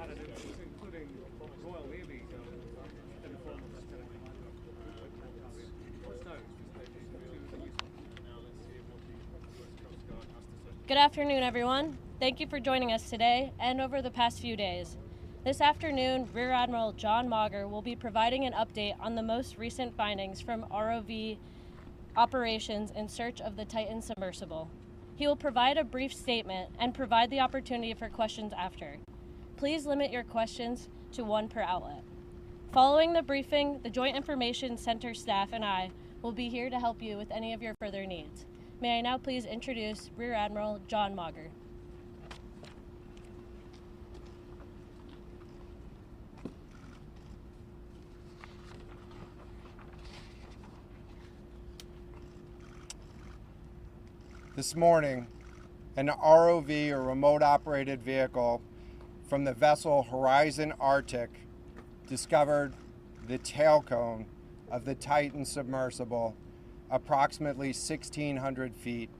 additives, including Royal Navy in the form of Titanic. What's now? Good afternoon, everyone. Thank you for joining us today and over the past few days. This afternoon, Rear Admiral John Mauger will be providing an update on the most recent findings from ROV operations in search of the Titan submersible. He will provide a brief statement and provide the opportunity for questions after. Please limit your questions to one per outlet. Following the briefing, the Joint Information Center staff and I will be here to help you with any of your further needs. May I now please introduce Rear Admiral John Mauger. This morning, an ROV, or remote operated vehicle, from the vessel Horizon Arctic discovered the tail cone of the Titan submersible approximately 1,600 feet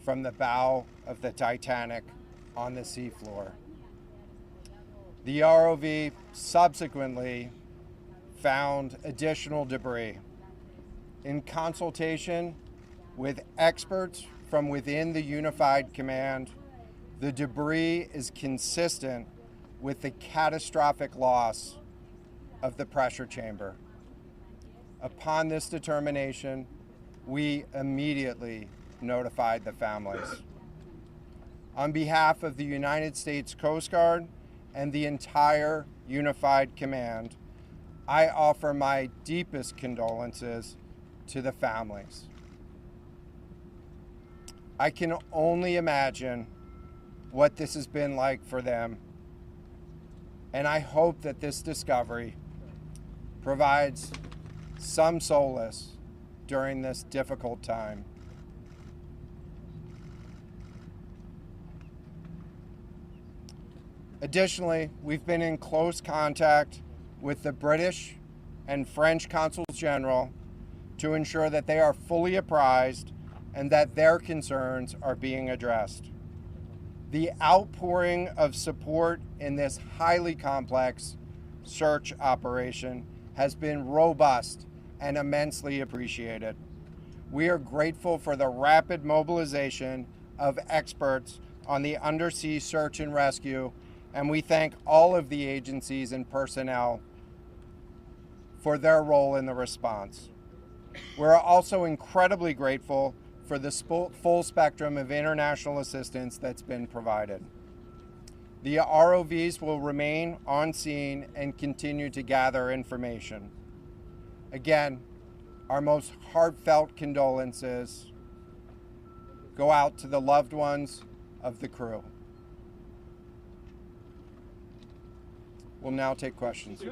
from the bow of the Titanic on the seafloor. The ROV subsequently found additional debris. In consultation with experts from within the Unified Command, the debris is consistent with the catastrophic loss of the pressure chamber. Upon this determination, we immediately notified the families. On behalf of the United States Coast Guard and the entire Unified Command, I offer my deepest condolences to the families. I can only imagine what this has been like for them, and I hope that this discovery provides some solace during this difficult time. Additionally, we've been in close contact with the British and French consuls general to ensure that they are fully apprised and that their concerns are being addressed. The outpouring of support in this highly complex search operation has been robust and immensely appreciated. We are grateful for the rapid mobilization of experts on the undersea search and rescue, and we thank all of the agencies and personnel for their role in the response. We're also incredibly grateful for the full spectrum of international assistance that's been provided. The ROVs will remain on scene and continue to gather information. Again, our most heartfelt condolences go out to the loved ones of the crew. We'll now take questions. John,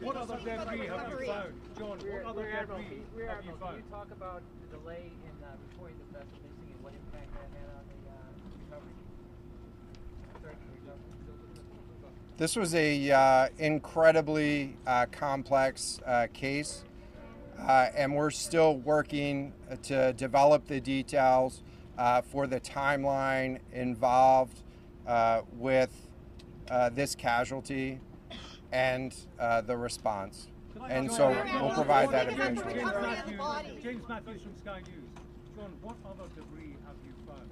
what other debris have you found? John, what other debris have you found? Can you talk about the delay in reporting the vessel missing and what impact that had on the recovery? This was a incredibly complex case, and we're still working to develop the details for the timeline involved with this casualty and the response. And so we'll provide that information. James Matthews from Sky News. John, what other debris have you found?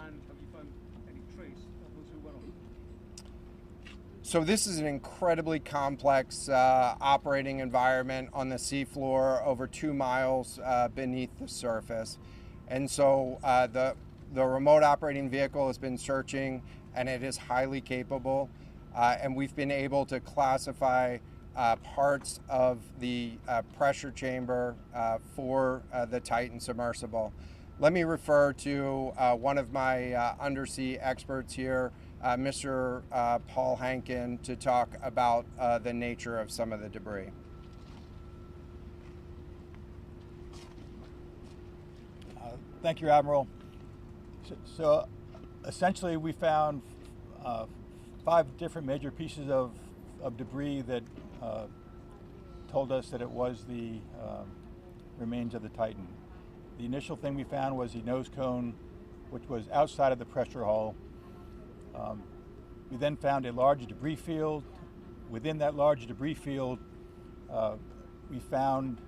And have you found any trace of those who were on it? So this is an incredibly complex operating environment on the seafloor, over 2 miles beneath the surface. And so the remote operating vehicle has been searching, and it is highly capable. And we've been able to classify parts of the pressure chamber for the Titan submersible. Let me refer to one of my undersea experts here, Mr. Paul Hankin, to talk about the nature of some of the debris. Thank you, Admiral. So essentially we found 5 different major pieces of debris that told us that it was the remains of the Titan. The initial thing we found was the nose cone, which was outside of the pressure hull. We then found a large debris field. Within that large debris field, we found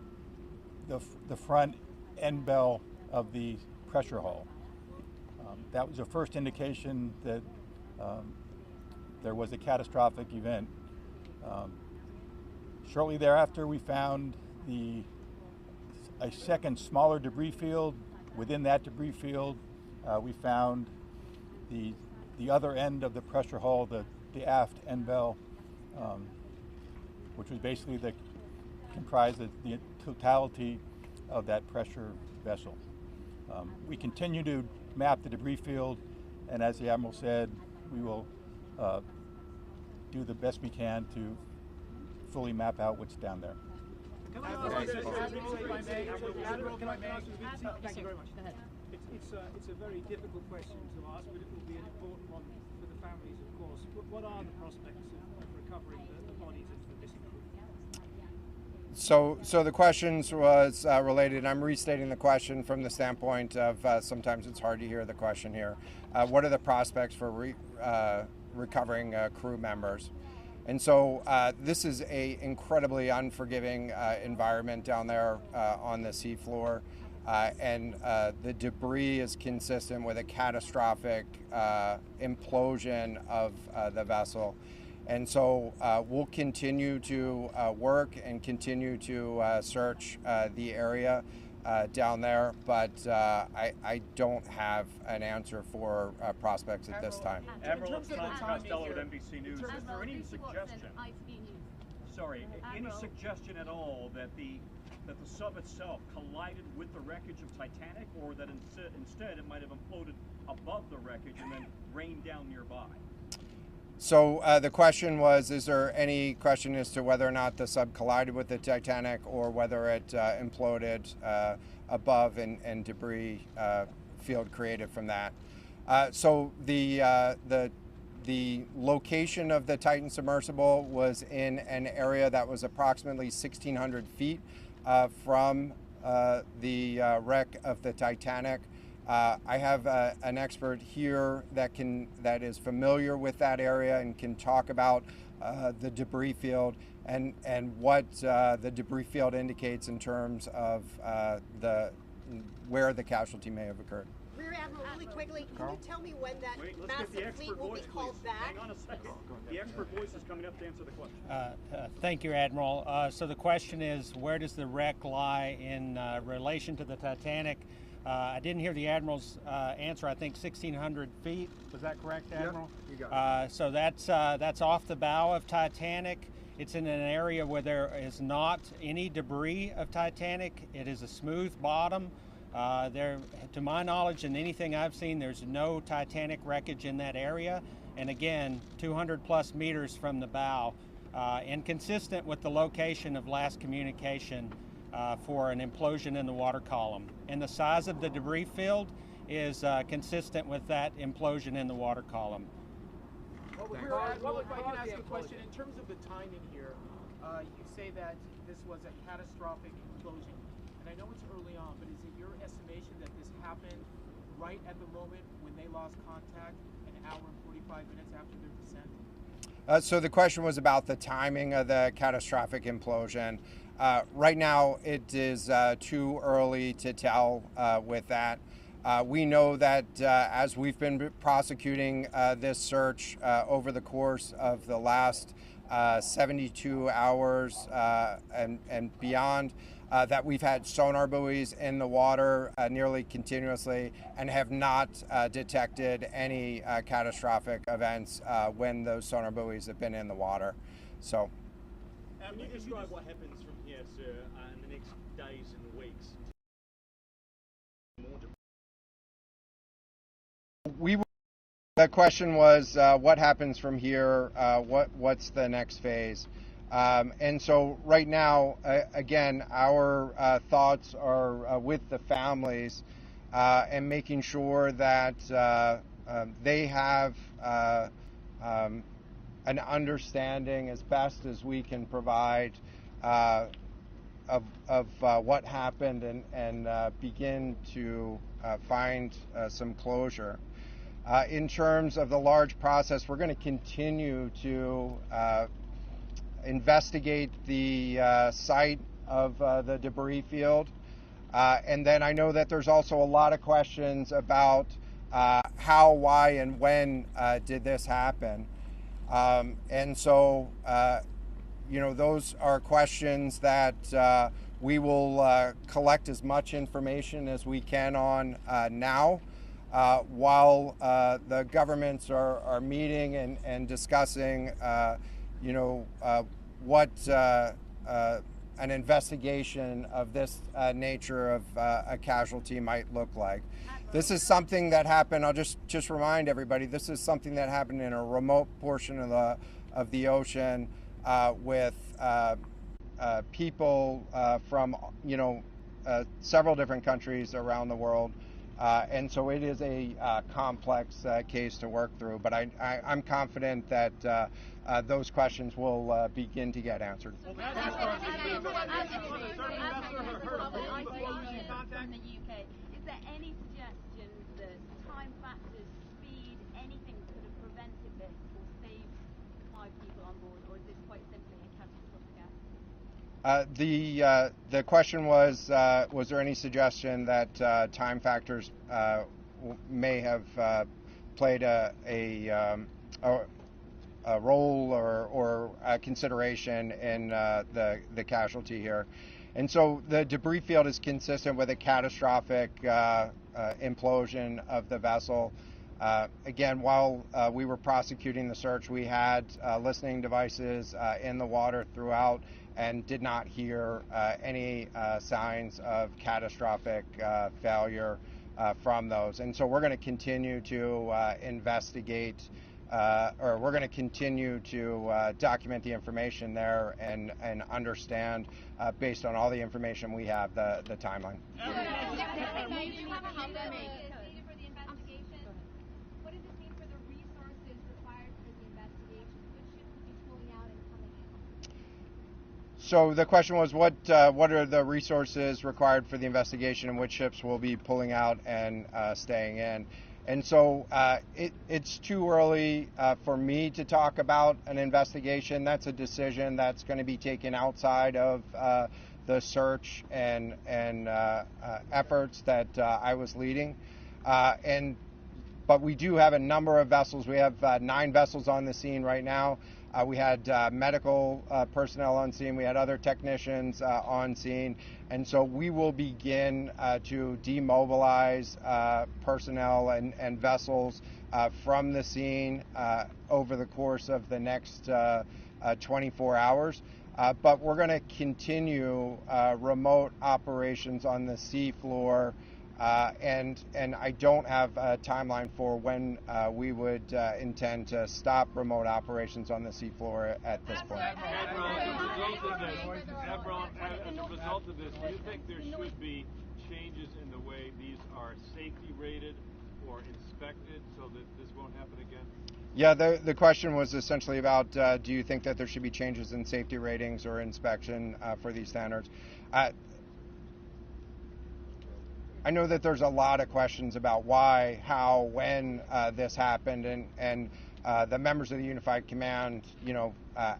the front end bell of the pressure hull. That was the first indication that there was a catastrophic event. Shortly thereafter, we found a second smaller debris field. Within that debris field, we found the other end of the pressure hull, the aft end bell, which was basically comprised of the totality of that pressure vessel. We continue to map the debris field, and as the Admiral said, we will do the best we can to fully map out what's down there. Can I ask this? Admiral, can I ask you? Thank you very much. Go ahead. It's a very difficult question to ask, but it will be an important one for the families, of course. What are the prospects of recovering the bodies of the missing crew? So the questions was related. I'm restating the question from the standpoint of sometimes it's hard to hear the question here. What are the prospects for recovering crew members? And so this is a incredibly unforgiving environment down there on the seafloor. And the debris is consistent with a catastrophic implosion of the vessel. And so we'll continue to work and continue to search the area down there, but I don't have an answer for prospects at this time. Admiral, it's Tom Costello at NBC News. Is there any suggestion? Sorry, any suggestion at all that the sub itself collided with the wreckage of Titanic, or that instead it might have imploded above the wreckage and then rained down nearby? So the question was, is there any question as to whether or not the sub collided with the Titanic or whether it imploded above and debris field created from that? So the location of the Titan submersible was in an area that was approximately 1,600 feet from the wreck of the Titanic. I have an expert here that is familiar with that area and can talk about the debris field and what the debris field indicates in terms of where the casualty may have occurred. Rear Admiral, really quickly, can you tell me when that Let's get the massive expert fleet will be voice, called please. back? Hang on a second. The expert voice is coming up to answer the question. Thank you, Admiral. So the question is, where does the wreck lie in relation to the Titanic? I didn't hear the Admiral's answer. I think 1,600 feet. Was that correct, Admiral? Yeah, you got it. So that's off the bow of Titanic. It's in an area where there is not any debris of Titanic. It is a smooth bottom. To my knowledge and anything I've seen, there's no Titanic wreckage in that area. And again, 200 plus meters from the bow, and consistent with the location of last communication for an implosion in the water column. And the size of the debris field is consistent with that implosion in the water column. Well, if I can ask a question, in terms of the timing here, you say that this was a catastrophic implosion, and I know it's early on, but is it your estimation that this happened right at the moment when they lost contact, an hour and 45 minutes after their descent? So the question was about the timing of the catastrophic implosion. Right now, it is too early to tell with that. We know that as we've been prosecuting this search over the course of the last 72 hours and beyond, that we've had sonar buoys in the water nearly continuously and have not detected any catastrophic events when those sonar buoys have been in the water. So, Can you describe what happens from here, sir, in the next days and weeks? The question was, what happens from here? What's the next phase? And so right now, again, our thoughts are with the families and making sure that they have an understanding as best as we can provide of what happened and begin to find some closure. In terms of the large process, we're going to continue to investigate the site of the debris field. And then I know that there's also a lot of questions about how, why, and when did this happen. And so, those are questions that we will collect as much information as we can on now, while the governments are meeting and discussing, what an investigation of this nature of a casualty might look like. This is something that happened. I'll just remind everybody. This is something that happened in a remote portion of the ocean with people from several different countries around the world. And so it is a complex case to work through, but I'm confident that those questions will begin to get answered. From the UK, is there any suggestion that time factors, speed, anything could have prevented this or saved 5 people on board, or is this quite simply a catastrophic accident? The question was there any suggestion that time factors may have played a role or a consideration in the casualty here? And so the debris field is consistent with a catastrophic implosion of the vessel. Again, while we were prosecuting the search, we had listening devices in the water throughout and did not hear any signs of catastrophic failure from those. And so we're going to continue to investigate, or we're going to continue to document the information there and understand, based on all the information we have, the timeline. What does this mean for the resources required for the investigation? Which ships will be pulling out and coming in? So the question was, what are the resources required for the investigation, and which ships will be pulling out and staying in? And so it's too early for me to talk about an investigation. That's a decision that's going to be taken outside of the search and efforts that I was leading. But we do have a number of vessels. We have 9 vessels on the scene right now. We had medical personnel on scene. We had other technicians on scene. And so we will begin to demobilize personnel and vessels from the scene over the course of the next 24 hours. But we're going to continue remote operations on the sea floor. And I don't have a timeline for when we would intend to stop remote operations on the seafloor at this point. Admiral, as a result of this, do you think there should be changes in the way these are safety rated or inspected so that this won't happen again? Yeah, the question was essentially about do you think that there should be changes in safety ratings or inspection for these standards? I know that there's a lot of questions about why, how, when this happened, and the members of the Unified Command,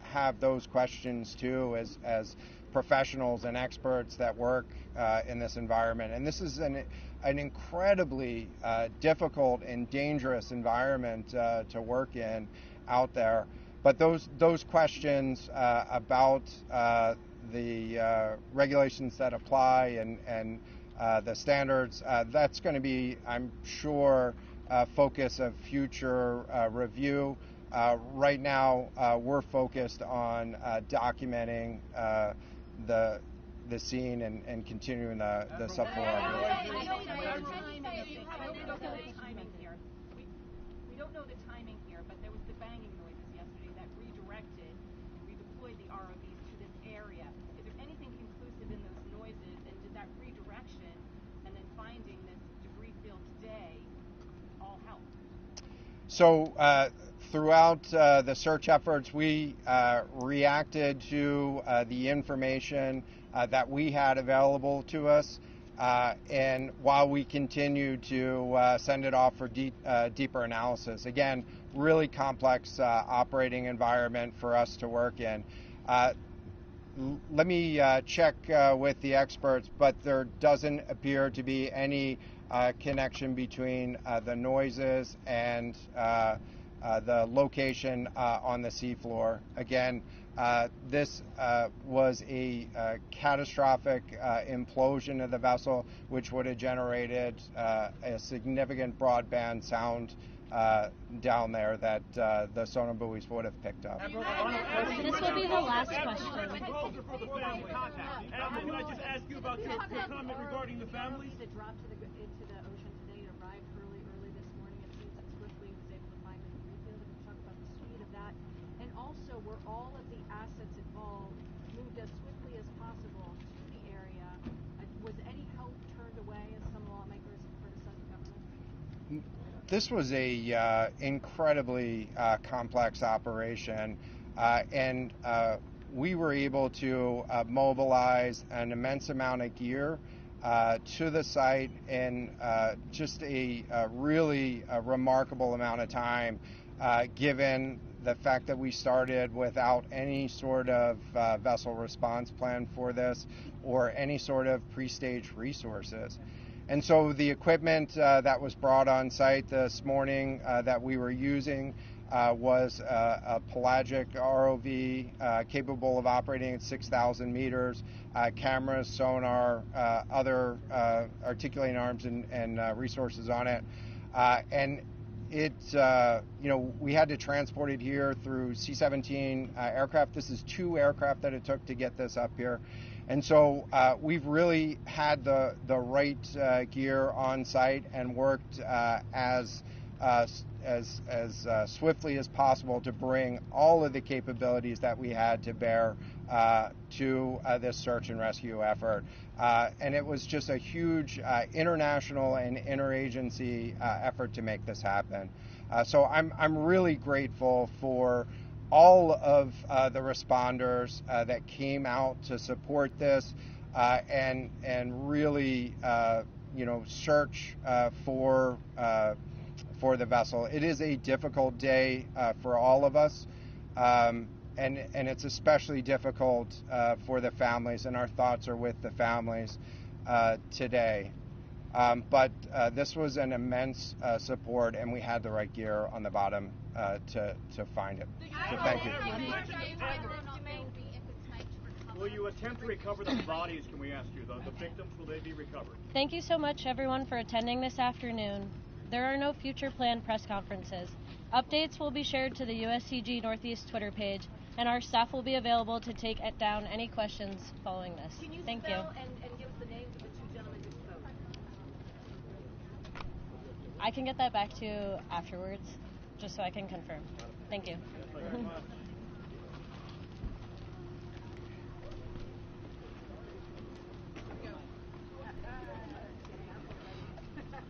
have those questions too, as professionals and experts that work in this environment. And this is an incredibly difficult and dangerous environment to work in out there. But those questions about the regulations that apply and the standards, that's going to be, I'm sure, focus of future review. Right now, we're focused on documenting the scene and continuing the subfloor operation. We don't know the timing here, but there was the banging noises yesterday that redirected and redeployed the ROVs to this area. Is there anything conclusive in those noises, and did that redirection and then finding this debris field today all help? So throughout the search efforts, we reacted to the information that we had available to us. and while we continue to send it off for deeper analysis. Again, really complex operating environment for us to work in. Let me check with the experts, but there doesn't appear to be any connection between the noises and the location on the seafloor. Again, this was a catastrophic implosion of the vessel, which would have generated a significant broadband sound down there that the sonar buoys would have picked up. This will be the last question. Admiral, can I just ask you about your comment regarding the families? That dropped into the ocean today arrived early this morning. It seems that Swiftly was able to find a debris field. We can talk about the speed of that. And also, were all of the assets involved moved as swiftly as possible to the area? Was any help turned away, as some lawmakers have criticized the government? This was a incredibly complex operation, and we were able to mobilize an immense amount of gear to the site in just a really remarkable amount of time, given the fact that we started without any sort of vessel response plan for this or any sort of pre-stage resources. And so the equipment that was brought on site this morning that we were using was a pelagic ROV capable of operating at 6,000 meters, cameras, sonar, other articulating arms and resources on it. And it, we had to transport it here through C-17 aircraft. This is 2 aircraft that it took to get this up here. And so we've really had the right gear on site and worked as swiftly as possible to bring all of the capabilities that we had to bear to this search and rescue effort. And it was just a huge international and interagency effort to make this happen. So I'm really grateful for all of the responders that came out to support this and really search for the vessel. It is a difficult day for all of us, and it's especially difficult for the families, and our thoughts are with the families today. But this was an immense support, and we had the right gear on the bottom to find it. So thank you. Will you attempt to recover the bodies, can we ask you? The victims, will they be recovered? Thank you so much, everyone, for attending this afternoon. There are no future planned press conferences. Updates will be shared to the USCG Northeast Twitter page, and our staff will be available to take down any questions following this. Thank you. And give us the names of the 2 gentlemen who spoke? I can get that back to you afterwards, just so I can confirm. Thank you.